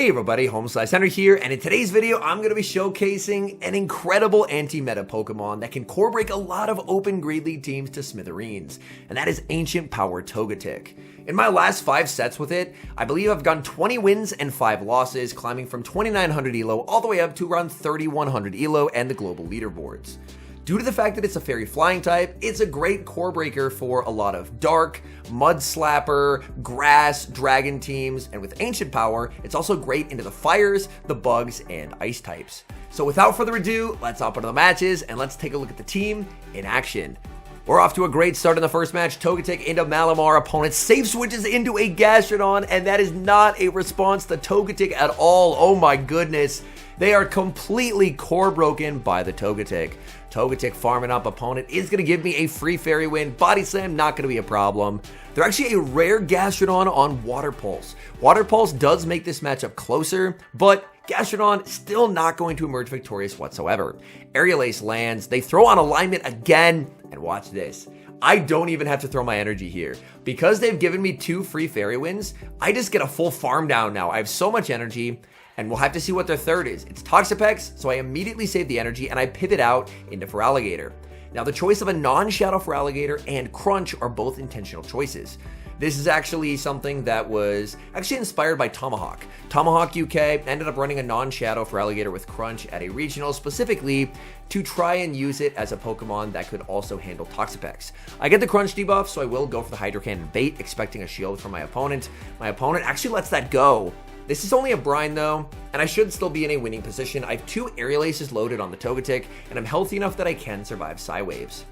Hey everybody, HomeSliceHenry here, and in today's video, I'm going to be showcasing an incredible anti-meta Pokemon that can core break a lot of open Great League teams to smithereens, and that is Ancient Power Togetic. In my last 5 sets with it, I believe I've gotten 20 wins and 5 losses, climbing from 2900 ELO all the way up to around 3100 ELO and the global leaderboards. Due to the fact that it's a fairy flying type, it's a great core breaker for a lot of dark, mud slapper, grass, dragon teams, and with ancient power, it's also great into the fires, the bugs, and ice types. So without further ado, let's hop into the matches and let's take a look at the team in action. We're off to a great start in the first match. Togetic into Malamar. Opponent safe switches into a Gastrodon, and that is not a response to Togetic at all. Oh my goodness. They are completely core broken by the Togetic. Togetic farming up. Opponent is going to give me a free fairy win. Body Slam, not going to be a problem. They're actually a rare Gastrodon on Water Pulse. Water Pulse does make this matchup closer, but Gastrodon still not going to emerge victorious whatsoever. Aerial Ace lands. They throw on alignment again, and watch this. I don't even have to throw my energy here. Because they've given me 2 free fairy wins, I just get a full farm down now. I have so much energy. And we'll have to see what their third is. It's Toxapex, so I immediately save the energy and I pivot out into Feraligatr. Now the choice of a non-Shadow Feraligatr and Crunch are both intentional choices. This is actually something that was actually inspired by Tomahawk. Tomahawk UK ended up running a non-Shadow Feraligatr with Crunch at a regional specifically to try and use it as a Pokemon that could also handle Toxapex. I get the Crunch debuff, so I will go for the Hydro Cannon bait, expecting a shield from my opponent. My opponent actually lets that go. This is only a brine though, and I should still be in a winning position. I have 2 Aerial Aces loaded on the Togetic, and I'm healthy enough that I can survive Psywaves.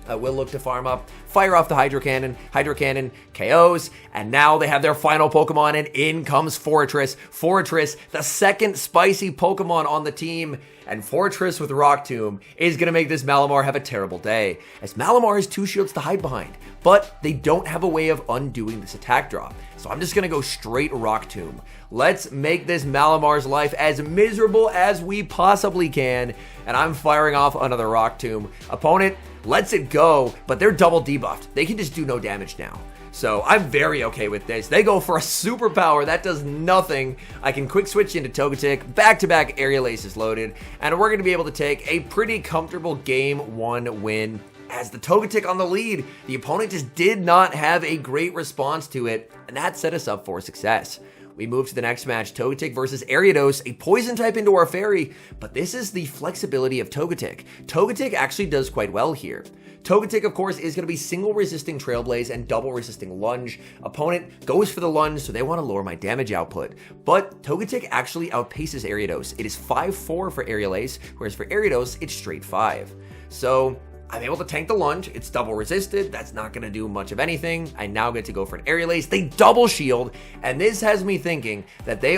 I will look to farm up, fire off the Hydro Cannon KOs, and now they have their final Pokemon, and in comes Fortress. Fortress, the second spicy Pokemon on the team, and Fortress with Rock Tomb is going to make this Malamar have a terrible day, as Malamar has 2 shields to hide behind, but they don't have a way of undoing this attack drop. So I'm just going to go straight Rock Tomb. Let's make this Malamar's life as miserable as we possibly can, and I'm firing off another Rock Tomb. Opponent lets it go, but they're double debuffed. They can just do no damage now. So I'm very okay with this. They go for a superpower. That does nothing. I can quick switch into Togetic. Back-to-back Aerial Aces loaded. And we're going to be able to take a pretty comfortable Game 1 win as the Togetic on the lead. The opponent just did not have a great response to it, and that set us up for success. We move to the next match, Togetic versus Ariados, a poison type into our fairy, but this is the flexibility of Togetic. Togetic actually does quite well here. Togetic, of course, is going to be single resisting Trailblaze and double resisting Lunge. Opponent goes for the Lunge, so they want to lower my damage output. But Togetic actually outpaces Ariados. It is 5-4 for Aerial Ace, whereas for Ariados, it's straight 5. So I'm able to tank the Lunge. It's double resisted. That's not going to do much of anything. I now get to go for an Aerial Ace. They double shield, and this has me thinking that they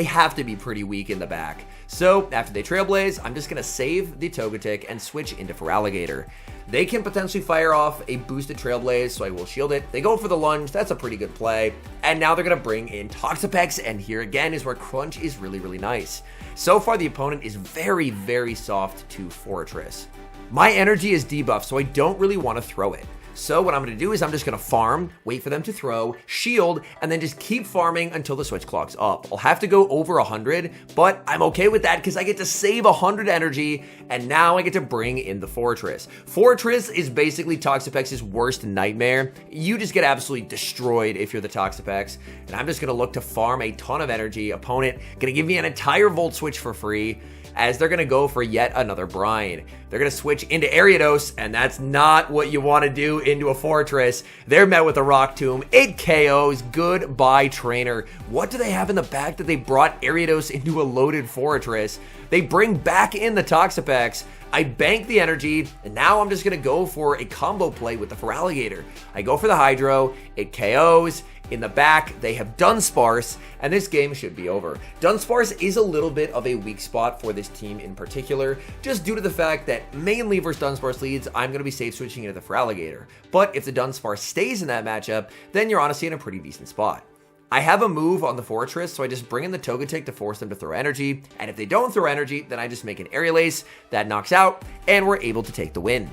have to be pretty weak in the back. So after they Trailblaze, I'm just going to save the Togetic and switch into Feraligatr. They can potentially fire off a boosted Trailblaze, so I will shield it. They go for the Lunge. That's a pretty good play. And now they're going to bring in Toxapex, and here again is where Crunch is really, really nice. So far, the opponent is very, very soft to Fortress. My energy is debuffed, so I don't really want to throw it. So what I'm going to do is I'm just going to farm, wait for them to throw, shield, and then just keep farming until the switch clock's up. I'll have to go over 100, but I'm okay with that because I get to save 100 energy, and now I get to bring in the Fortress. Fortress is basically Toxapex's worst nightmare. You just get absolutely destroyed if you're the Toxapex, and I'm just going to look to farm a ton of energy. Opponent going to give me an entire Volt Switch for free, as they're going to go for yet another brine. They're going to switch into Ariados, and that's not what you want to do into a Fortress. They're met with a Rock Tomb. It KOs. Goodbye, trainer. What do they have in the back that they brought Ariados into a loaded Fortress? They bring back in the Toxapex. I bank the energy, and now I'm just going to go for a combo play with the Feraligatr. I go for the Hydro. It KOs. In the back, they have Dunsparce, and this game should be over. Dunsparce is a little bit of a weak spot for this team in particular, just due to the fact that mainly versus Dunsparce leads, I'm going to be safe switching into the Feraligatr. But if the Dunsparce stays in that matchup, then you're honestly in a pretty decent spot. I have a move on the Fortress, so I just bring in the Togetic to force them to throw energy, and if they don't throw energy, then I just make an Aerial Ace that knocks out, and we're able to take the win.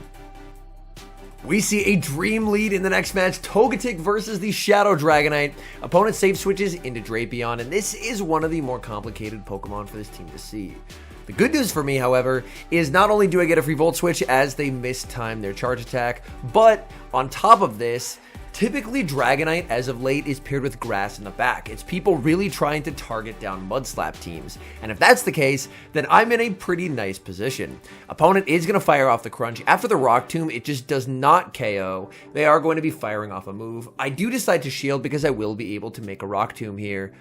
We see a dream lead in the next match, Togetic versus the Shadow Dragonite. Opponent safe switches into Drapion, and this is one of the more complicated Pokemon for this team to see. The good news for me, however, is not only do I get a free Volt Switch as they mistime their charge attack, but on top of this, typically Dragonite as of late is paired with grass in the back. It's people really trying to target down Mudslap teams. And if that's the case, then I'm in a pretty nice position. Opponent is going to fire off the Crunch. After the Rock Tomb, it just does not KO. They are going to be firing off a move. I do decide to shield because I will be able to make a Rock Tomb here.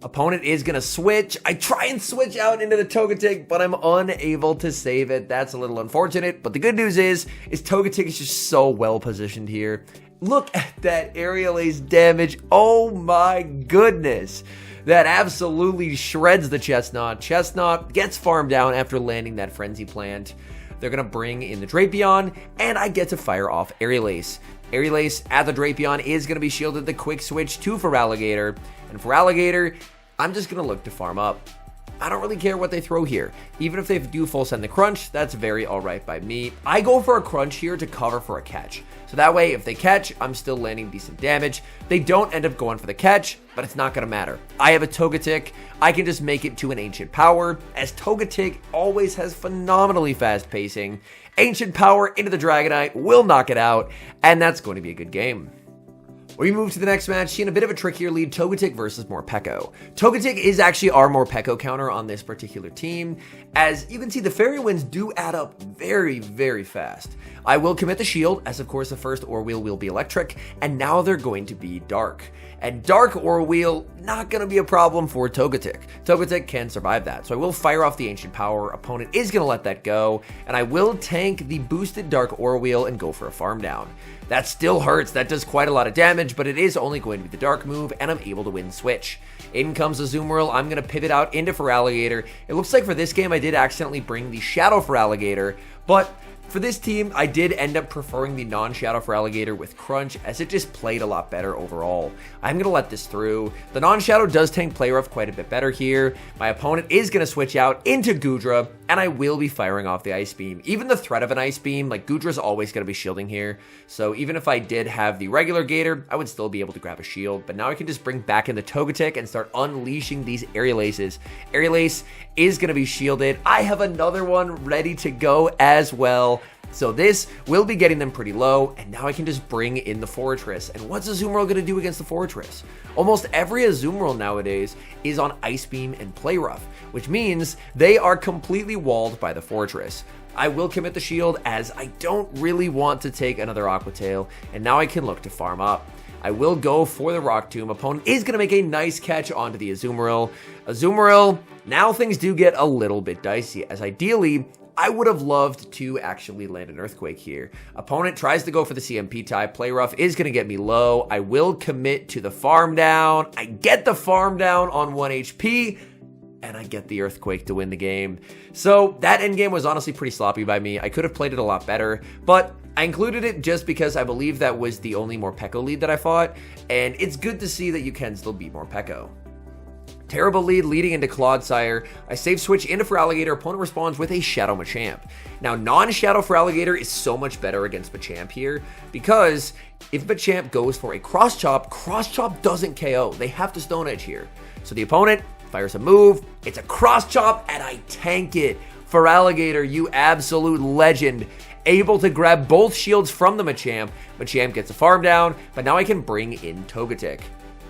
Opponent is going to switch. I try and switch out into the Togetic, but I'm unable to save it. That's a little unfortunate, but the good news is Togetic is just so well positioned here. Look at that Aerial Ace damage. Oh my goodness. That absolutely shreds the Chestnut. Chestnut gets farmed down after landing that Frenzy Plant. They're going to bring in the Drapion, and I get to fire off Aerial Ace. Aerial Ace at the Drapion is going to be shielded. The quick switch to Feraligatr. And Feraligatr, I'm just going to look to farm up. I don't really care what they throw here. Even if they do full send the Crunch, that's very alright by me. I go for a Crunch here to cover for a catch. So that way, if they catch, I'm still landing decent damage. They don't end up going for the catch, but it's not going to matter. I have a Togetic. I can just make it to an Ancient Power, as Togetic always has phenomenally fast pacing. Ancient Power into the Dragonite will knock it out, and that's going to be a good game. We move to the next match, seeing a bit of a trickier lead, Togetic versus Morpeko. Togetic is actually our Morpeko counter on this particular team. As you can see, the Fairy Winds do add up very, very fast. I will commit the shield, as of course the first Ore Wheel will be electric, and now they're going to be dark. And dark Ore Wheel, not going to be a problem for Togetic. Togetic can survive that, so I will fire off the Ancient Power. Opponent is going to let that go, and I will tank the boosted Dark Ore Wheel and go for a farm down. That still hurts. That does quite a lot of damage, but it is only going to be the dark move, and I'm able to win switch. In comes Azumarill. I'm going to pivot out into Feraligatr. It looks like for this game I did accidentally bring the Shadow Feraligatr, but for this team, I did end up preferring the non-Shadow Feraligatr with Crunch, as it just played a lot better overall. I'm going to let this through. The non-Shadow does tank Play Rough quite a bit better here. My opponent is going to switch out into Goodra, and I will be firing off the Ice Beam. Even the threat of an Ice Beam, like Goodra's always going to be shielding here, so even if I did have the regular Gator, I would still be able to grab a shield, but now I can just bring back in the Togetic and start unleashing these Aerial Aces. Aerial Ace is going to be shielded. I have another one ready to go as well. So this will be getting them pretty low, and now I can just bring in the Fortress. And what's Azumarill going to do against the Fortress? Almost every Azumarill nowadays is on Ice Beam and Play Rough, which means they are completely walled by the Fortress. I will commit the shield, as I don't really want to take another Aqua Tail, and now I can look to farm up. I will go for the Rock Tomb. Opponent is going to make a nice catch onto the Azumarill. Azumarill, now things do get a little bit dicey, as ideally, I would have loved to actually land an Earthquake here. Opponent tries to go for the CMP type. Play Rough is going to get me low. I will commit to the farm down. I get the farm down on 1 HP, and I get the Earthquake to win the game. So that endgame was honestly pretty sloppy by me. I could have played it a lot better, but I included it just because I believe that was the only Morpeko lead that I fought, and it's good to see that you can still beat Morpeko. Terrible lead leading into Clodsire. I save switch into Feraligatr. Opponent responds with a Shadow Machamp. Now, non-Shadow Feraligatr is so much better against Machamp here, because if Machamp goes for a Cross Chop doesn't KO. They have to Stone Edge here. So the opponent fires a move. It's a Cross Chop, and I tank it. Feraligatr, you absolute legend. Able to grab both shields from the Machamp. Machamp gets a farm down, but now I can bring in Togetic.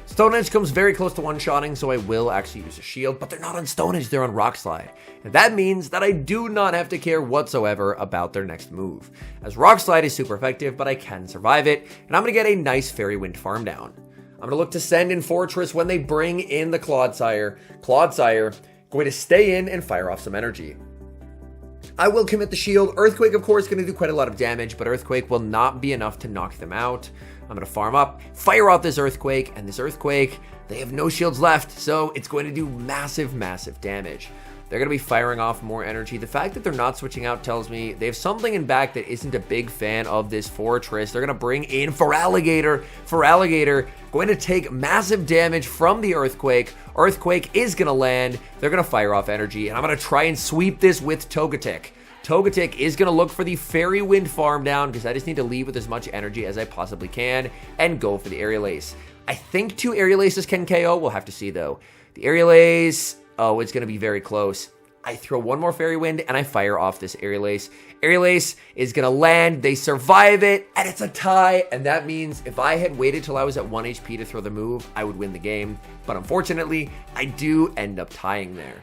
Stone Edge comes very close to one-shotting, so I will actually use a shield, but they're not on Stone Edge, they're on Rock Slide. And that means that I do not have to care whatsoever about their next move, as Rock Slide is super effective, but I can survive it, and I'm going to get a nice Fairy Wind farm down. I'm going to look to send in Fortress when they bring in the Clodsire. Clodsire going to stay in and fire off some energy. I will commit the shield. Earthquake, of course, going to do quite a lot of damage, but Earthquake will not be enough to knock them out. I'm going to farm up, fire off this Earthquake, and this Earthquake, they have no shields left, so it's going to do massive, massive damage. They're going to be firing off more energy. The fact that they're not switching out tells me they have something in back that isn't a big fan of this Fortress. They're going to bring in Feraligatr. Feraligatr going to take massive damage from the Earthquake. Earthquake is going to land. They're going to fire off energy, and I'm going to try and sweep this with Togetic. Togetic is going to look for the Fairy Wind farm down because I just need to leave with as much energy as I possibly can and go for the Aerial Ace. I think 2 Aerial Aces can KO. We'll have to see, though. The Aerial Ace, oh, it's going to be very close. I throw 1 more Fairy Wind, and I fire off this Aerial Ace. Aerial Ace is going to land. They survive it, and it's a tie. And that means if I had waited till I was at 1 HP to throw the move, I would win the game. But unfortunately, I do end up tying there.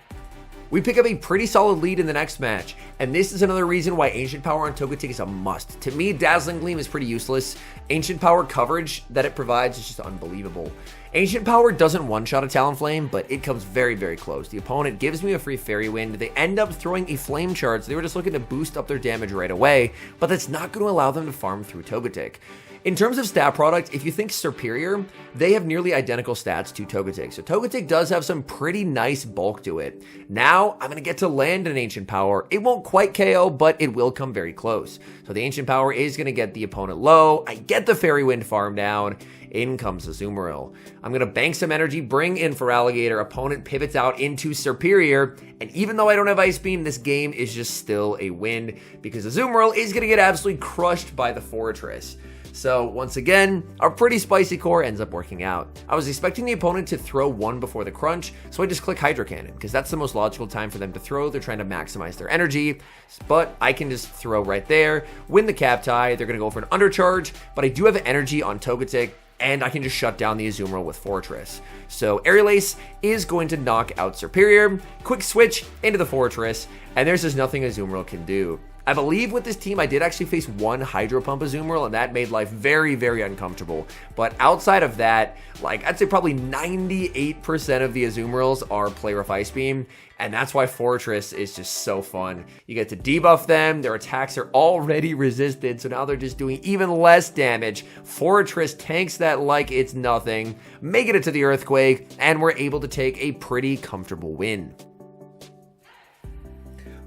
We pick up a pretty solid lead in the next match, and this is another reason why Ancient Power on Togetic is a must. To me, Dazzling Gleam is pretty useless. Ancient Power coverage that it provides is just unbelievable. Ancient Power doesn't one-shot a Talonflame, but it comes very, very close. The opponent gives me a free Fairy Wind. They end up throwing a Flame Charge. They were just looking to boost up their damage right away, but that's not going to allow them to farm through Togetic. In terms of stat product, if you think superior, they have nearly identical stats to Togetic. So Togetic does have some pretty nice bulk to it. Now, I'm going to get to land an Ancient Power. It won't quite KO, but it will come very close. So the Ancient Power is going to get the opponent low. I get the Fairy Wind farm down. In comes Azumarill. I'm going to bank some energy, bring in for Alligator. Opponent pivots out into Superior. And even though I don't have Ice Beam, this game is just still a win because Azumarill is going to get absolutely crushed by the Fortress. So once again, our pretty spicy core ends up working out. I was expecting the opponent to throw 1 before the crunch, so I just click Hydro Cannon, because that's the most logical time for them to throw. They're trying to maximize their energy, but I can just throw right there, win the cap tie. They're going to go for an undercharge, but I do have energy on Togetic, and I can just shut down the Azumarill with Fortress. So Aerial Ace is going to knock out Superior, quick switch into the Fortress, and there's just nothing Azumarill can do. I believe with this team, I did actually face 1 Hydro Pump Azumarill, and that made life very, very uncomfortable. But outside of that, like, I'd say probably 98% of the Azumarills are Play Rough Ice Beam, and that's why Fortress is just so fun. You get to debuff them, their attacks are already resisted, so now they're just doing even less damage. Fortress tanks that like it's nothing, making it to the Earthquake, and we're able to take a pretty comfortable win.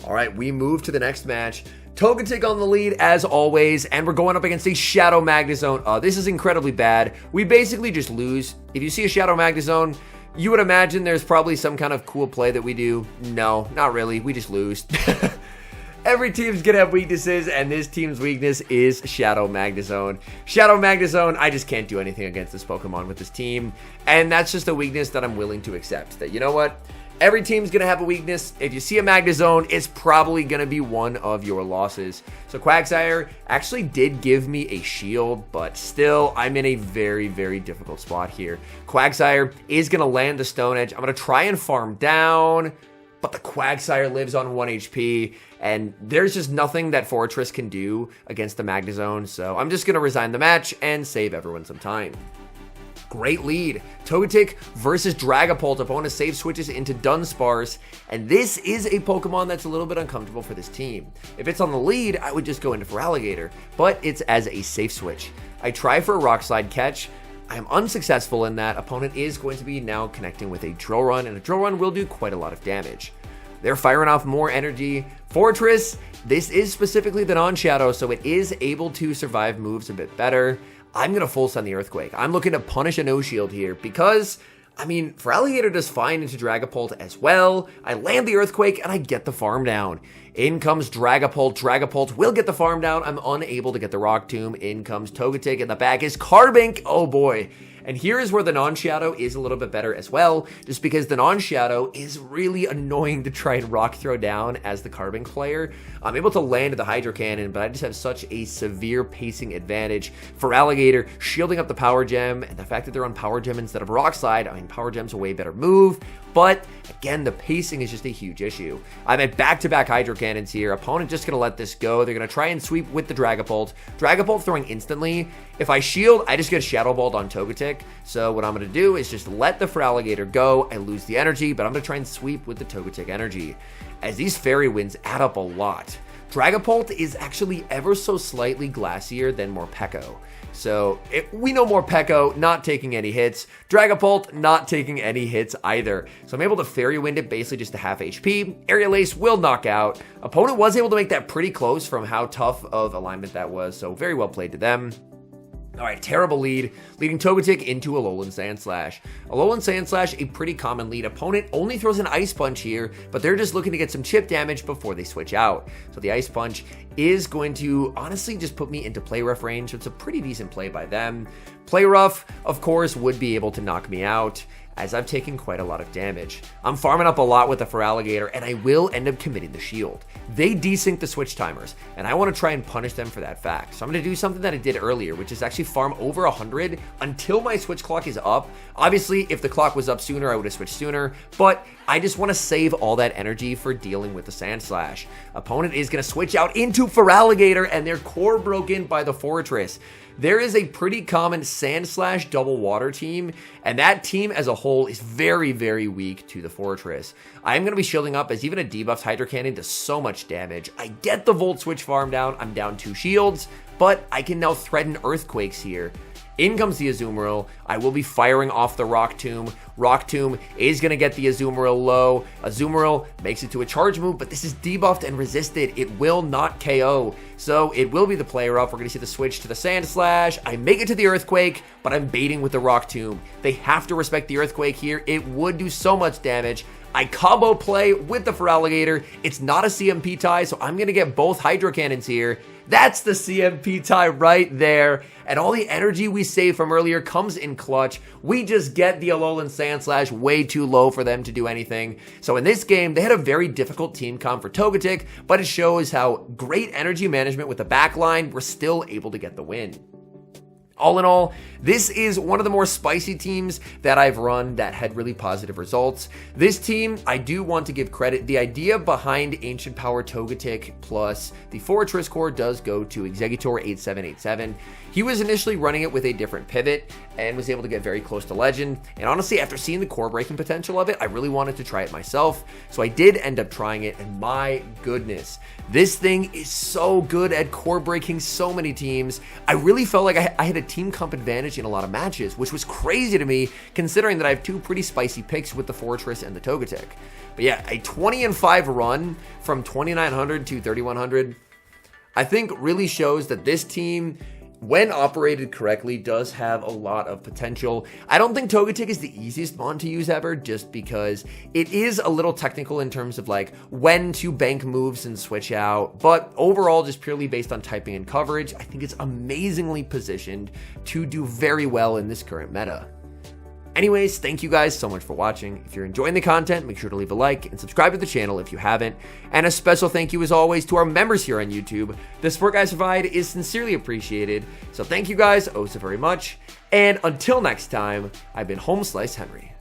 All right, we move to the next match. Togetic on the lead as always, and we're going up against a Shadow Magnezone. This is incredibly bad. We basically just lose. If you see a Shadow Magnezone, you would imagine there's probably some kind of cool play that we do. No, not really. We just lose. Every team's gonna have weaknesses, and this team's weakness is Shadow Magnezone. Shadow Magnezone, I just can't do anything against this Pokemon with this team, and that's just a weakness that I'm willing to accept. That, you know what? Every team's going to have a weakness. If you see a Magnezone, it's probably going to be one of your losses. So Quagsire actually did give me a shield, but still, I'm in a very, very difficult spot here. Quagsire is going to land the Stone Edge. I'm going to try and farm down, but the Quagsire lives on 1 HP, and there's just nothing that Fortress can do against the Magnezone, so I'm just going to resign the match and save everyone some time. Great lead. Togetic versus Dragapult. Opponent save switches into Dunsparce, and this is a Pokemon that's a little bit uncomfortable for this team. If it's on the lead, I would just go into for Alligator, but it's as a safe switch. I try for a Rock Slide catch. I am unsuccessful in that. Opponent is going to be now connecting with a Drill Run, and a Drill Run will do quite a lot of damage. They're firing off more energy. Fortress, this is specifically the non-shadow, so it is able to survive moves a bit better. I'm going to full send the Earthquake. I'm looking to punish a no-shield here because, I mean, for Alligator does fine into Dragapult as well. I land the Earthquake and I get the farm down. In comes Dragapult. Dragapult will get the farm down. I'm unable to get the Rock Tomb. In comes Togetic. In the back is Carbink. Oh boy. And here is where the non-shadow is a little bit better as well, just because the non-shadow is really annoying to try and rock throw down as the Carbink player. I'm able to land the Hydro Cannon, but I just have such a severe pacing advantage. For Alligator, shielding up the Power Gem, and the fact that they're on Power Gem instead of Rock Slide, I mean, Power Gem's a way better move, but again, the pacing is just a huge issue. I'm at back-to-back Hydro Cannons here. Opponent just going to let this go. They're going to try and sweep with the Dragapult. Dragapult throwing instantly. If I shield, I just get Shadow Balled on Togetic. So what I'm going to do is just let the Feraligatr go. I lose the energy, but I'm going to try and sweep with the Togetic energy, as these Fairy Winds add up a lot. Dragapult is actually ever so slightly glassier than Morpeko. So we know Morpeko not taking any hits, Dragapult not taking any hits either. So I'm able to Fairy Wind it basically just to half HP. Aerial Ace will knock out. Opponent was able to make that pretty close from how tough of alignment that was, so very well played to them. All right, terrible lead, leading Togetic into Alolan Sandslash. Alolan Sandslash, a pretty common lead. Opponent only throws an Ice Punch here, but they're just looking to get some chip damage before they switch out. So the Ice Punch is going to honestly just put me into Play Rough range, so it's a pretty decent play by them. Play Rough, of course, would be able to knock me out, as I've taken quite a lot of damage. I'm farming up a lot with the Feraligatr, and I will end up committing the shield. They desync the switch timers, and I want to try and punish them for that fact. So I'm going to do something that I did earlier, which is actually farm over 100 until my switch clock is up. Obviously, if the clock was up sooner, I would have switched sooner, but I just want to save all that energy for dealing with the Sandslash. Opponent is going to switch out into Feraligatr, and they're core broken by the Fortress. There is a pretty common Sandslash double water team, and that team as a whole is very, very weak to the Fortress. I am going to be shielding up, as even a debuffed Hydro Cannon does so much damage. I get the Volt Switch farm down, I'm down 2 shields, but I can now threaten Earthquakes here. In comes the Azumarill. I will be firing off the Rock Tomb. Rock Tomb is going to get the Azumarill low. Azumarill makes it to a charge move, but this is debuffed and resisted. It will not KO. So it will be the Play Rough. We're going to see the switch to the Sandslash. I make it to the Earthquake, but I'm baiting with the Rock Tomb. They have to respect the Earthquake here. It would do so much damage. I combo play with the Feraligatr. It's not a CMP tie, so I'm going to get both Hydro Cannons here. That's the CMP tie right there. And all the energy we saved from earlier comes in clutch. We just get the Alolan Sandslash way too low for them to do anything. So in this game, they had a very difficult team comp for Togetic, but it shows how great energy management with the backline were still able to get the win. All in all, this is one of the more spicy teams that I've run that had really positive results. This team, I do want to give credit. The idea behind Ancient Power Togetic plus the Fortress core does go to Exeggutor8787. He was initially running it with a different pivot and was able to get very close to Legend. And honestly, after seeing the core breaking potential of it, I really wanted to try it myself. So I did end up trying it, and my goodness, this thing is so good at core breaking so many teams. I really felt like I had a team comp advantage in a lot of matches, which was crazy to me considering that I have 2 pretty spicy picks with the Fortress and the Togetic. But yeah, a 20-5 run from 2900 to 3100, I think really shows that this team, when operated correctly, does have a lot of potential. I don't think Togetic is the easiest mon to use ever, just because it is a little technical in terms of like when to bank moves and switch out, but overall, just purely based on typing and coverage, I think it's amazingly positioned to do very well in this current meta. Anyways, thank you guys so much for watching. If you're enjoying the content, make sure to leave a like and subscribe to the channel if you haven't. And a special thank you as always to our members here on YouTube. The support guys provide is sincerely appreciated. So thank you guys oh so very much. And until next time, I've been HomeSliceHenry.